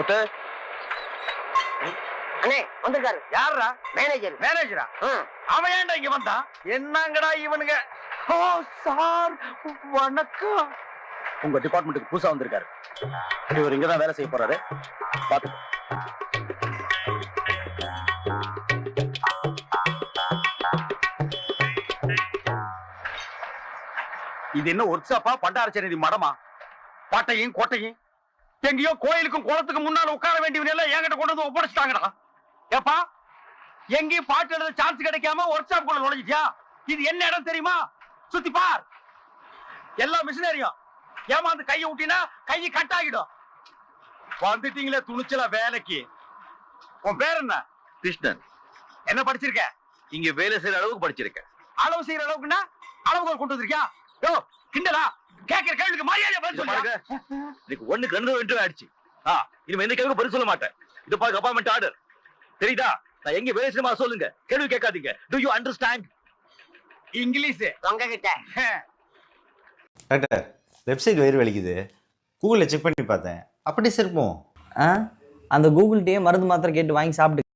முத்து அண்ணே வந்திருக்காரு. யாரா? மேனேஜர். மேனேஜரா? அவன் ஏன்டா இங்க வந்தான்? என்னங்கடா இவனுங்க? ஓ சார் வணக்கம். உங்க டிபார்ட்மெண்ட்டுக்கு புதுசா வந்திருக்காரு. இவர் இங்கதான் வேலை செய்ய போறாரு. பாத்து இது என்ன ஒர்க்ஷாப்பா பண்டாரச்சேரி மடமா? பாட்டையும் கோட்டையும் எங்கேயோ கோயிலுக்கும் குளத்துக்கு முன்னால உட்கார வேண்டியவன் எல்லாம் என்கிட்ட கொண்டு வந்து ஒப்படைச்சிட்டாங்கடா. ஏப்பா எங்கேயும் பாட்டு எழுத சான்ஸ் கிடைக்காம ஒர்க் ஷாப் குள்ள நுழைஞ்சிட்டியா? இது என்ன இடம் தெரியுமா? சுத்தி பார். எல்லா மிஷினரியும் ஏமாந்து கையை விட்டினா கையை கட் ஆகிடும். வந்துட்டீங்களே துணிச்சலா வேலைக்கு. உன் பேர் என்ன? கிருஷ்ணன். என்ன படிச்சிருக்க? இங்க வேலை செய்யற அளவுக்கு படிச்சிருக்கேன். அளவு செய்யற அளவுக்குன்னா அளவுகள் கொண்டு வந்திருக்கியா? யோ கிண்டலா? கேட்கிற கேள்விக்கு மரியாதை பதில் சொல்லுங்க. எனக்கு ஒண்ணுக்கு 2 இன்டர்வியூ ஆயிடுச்சு. இனிமே எந்த கேள்வி பதில் சொல்ல மாட்டேன். இது பாருங்க அப்பாயின்மெண்ட் ஆர்டர். தெரியுதா? நான் எங்க வேலை செய்யணுமா சொல்லுங்க. கேள்வி கேட்காதீங்க. To you understand? இங்கிலீஷ் உங்ககிட்ட டாக்டர் வெப்சைட் வயிறு வலிக்குது. கூகுளில் செக் பண்ணி பார்த்தேன். அப்படி இருக்கும். அந்த கூகுள்கிட்டயே மருந்து மாத்திரை கேட்டு வாங்கி சாப்பிட்டு